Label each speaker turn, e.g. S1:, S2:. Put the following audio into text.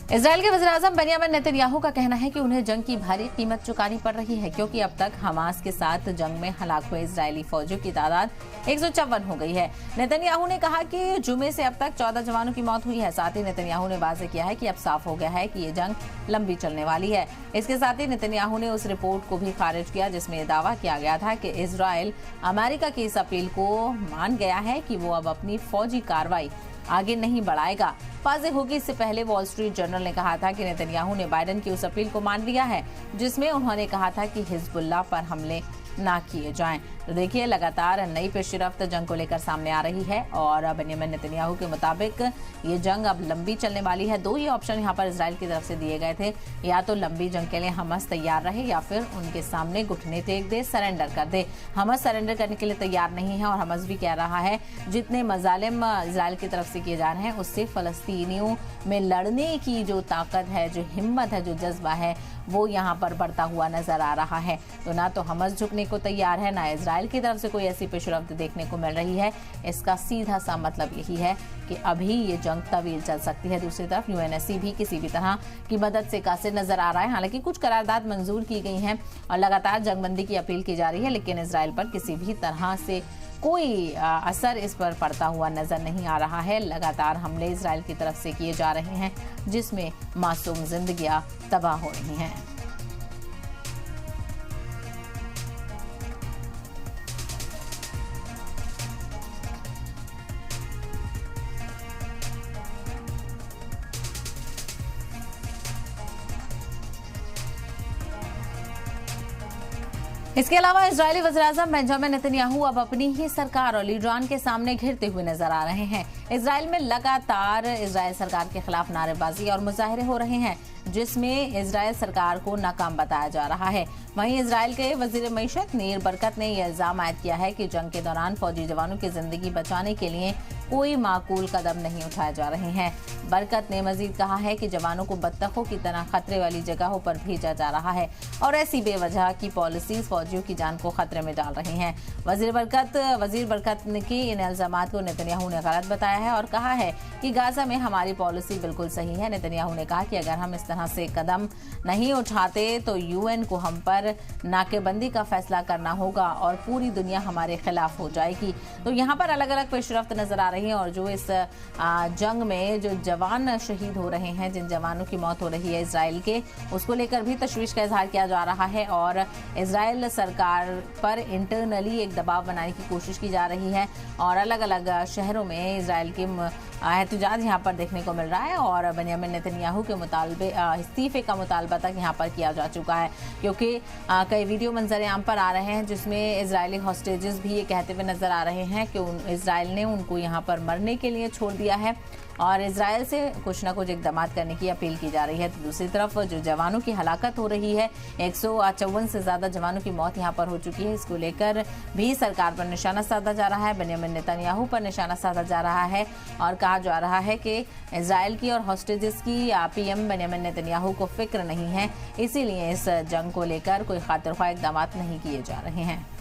S1: Israel के वज़ीर-ए-आज़म Benjamin Netanyahu का कहना है कि उन्हें जंग की भारी कीमत चुकानी पड़ रही है, क्योंकि अब तक हमास के साथ जंग में हलाक हुए इजरायली फौजियों की तादाद 154 हो गई है। नेतन्याहू ने कहा कि जुमे से अब तक 14 जवानों की मौत हुई है। साथ ही नेतन्याहू ने वाज़ेह किया है कि अब साफ हो गया है कि ये जंग लंबी चलने वाली है। इसके साथ ही नेतन्याहू ने उस रिपोर्ट को भी खारिज किया जिसमें यह दावा किया गया था कि इजराइल अमेरिका की इस अपील को मान गया है कि वो अब अपनी फौजी कार्रवाई आगे नहीं बढ़ाएगा। वाज़ेह होगी, इससे पहले वॉल स्ट्रीट जर्नल ने कहा था कि नेतन्याहू ने बाइडेन की उस अपील को मान लिया है जिसमें उन्होंने कहा था कि हिजबुल्लाह पर हमले ना किए जाएं। तो देखिए, लगातार नई पेशरफ्त जंग को लेकर सामने आ रही है और बेंयामिन नेतन्याहू के मुताबिक ये जंग अब लंबी चलने वाली है। दो ही ऑप्शन यहाँ पर इजराइल की तरफ से दिए गए थे, या तो लंबी जंग के लिए हमास तैयार रहे या फिर उनके सामने घुटने टेक दे, सरेंडर कर दे। हमास सरेंडर करने के लिए तैयार नहीं है और हमास भी कह रहा है जितने मजालिम इजराइल की तरफ से किए जा रहे हैं उससे फलस्तीनियों में लड़ने की जो ताकत है, जो हिम्मत है, जो जज्बा है, वो यहाँ पर बढ़ता हुआ नजर आ रहा है। तो ना तो हमास झुकने को तैयार है, ना इजराइल की तरफ से कोई ऐसी पेशरफ्त देखने को मिल रही है। इसका सीधा सा मतलब यही है कि अभी ये जंग तवील चल सकती है। दूसरी तरफ यूएनएससी भी किसी भी तरह की मदद से कासिर नजर आ रहा है। हालांकि कुछ करारदाद मंजूर की गई हैं और लगातार जंगबंदी की अपील की जा रही है, लेकिन इजराइल पर किसी भी तरह से कोई असर इस पर पड़ता हुआ नजर नहीं आ रहा है। लगातार हमले इजराइल की तरफ से किए जा रहे हैं जिसमें मासूम जिंदगियां तबाह हो रही हैं। इसके अलावा इजरायली वज़ीर-ए-आज़म बेंजामिन नेतन्याहू अब अपनी ही सरकार और लीडरान के सामने घिरते हुए नजर आ रहे हैं। इजराइल में लगातार इजराइल सरकार के खिलाफ नारेबाजी और मुजाहरे हो रहे हैं जिसमें इजराइल सरकार को नाकाम बताया जा रहा है। वहीं इजराइल के वजीर मईशत नीर बरकत ने यह इल्जाम आयद किया है कि जंग के दौरान फौजी जवानों की जिंदगी बचाने के लिए कोई माकूल कदम नहीं उठाए जा रहे हैं। बरकत ने मजीद कहा है कि जवानों को बत्तखों की तरह खतरे वाली जगहों पर भेजा जा रहा है और ऐसी बेवजह की पॉलिसीज फौजियों की जान को खतरे में डाल रही हैं। वजीर बरकत ने की इन इल्जामात को नेतन्याहू ने गलत बताया है और कहा है कि गाजा में हमारी पॉलिसी बिल्कुल सही है। नेतन्याहू ने कहा कि अगर हम इस तरह से कदम नहीं उठाते तो यूएन को हम पर नाकेबंदी का फैसला करना होगा और पूरी दुनिया हमारे खिलाफ हो जाएगी। तो यहाँ पर अलग अलग पेशरफ्त नजर आ रही है और जो इस जंग में जो जवान शहीद हो रहे हैं, जिन जवानों की मौत हो रही है इजराइल के, उसको लेकर भी तशवीश का इजहार किया जा रहा है और इजराइल सरकार पर इंटरनली एक दबाव बनाने की कोशिश की जा रही है और अलग अलग शहरों में इजराइल के एहतजाज यहाँ पर देखने को मिल रहा है और बेंयामिन नेतन्याहू के मुतालबे इस्तीफे का मुतालबा तक यहाँ पर किया जा चुका है, क्योंकि कई वीडियो मंजर आम पर आ रहे हैं जिसमें इजरायली हॉस्टेजेस भी ये कहते हुए नजर आ रहे हैं कि इजराइल ने उनको यहाँ पर मरने के लिए छोड़ दिया है और इजराइल से कुछ ना कुछ इक़दाम करने की अपील की जा रही है। तो दूसरी तरफ जो जवानों की हलाकत हो रही है, 154 से ज़्यादा जवानों की मौत यहाँ पर हो चुकी है, इसको लेकर भी सरकार पर निशाना साधा जा रहा है, बेंयामिन नेतन्याहू पर निशाना साधा जा रहा है और कहा जा रहा है कि इजराइल की और हॉस्टेजेस की पीएम बेंयामिन नेतन्याहू को फिक्र नहीं है, इसीलिए इस जंग को लेकर कोई खातिर ख्वाह इक़दाम नहीं किए जा रहे हैं।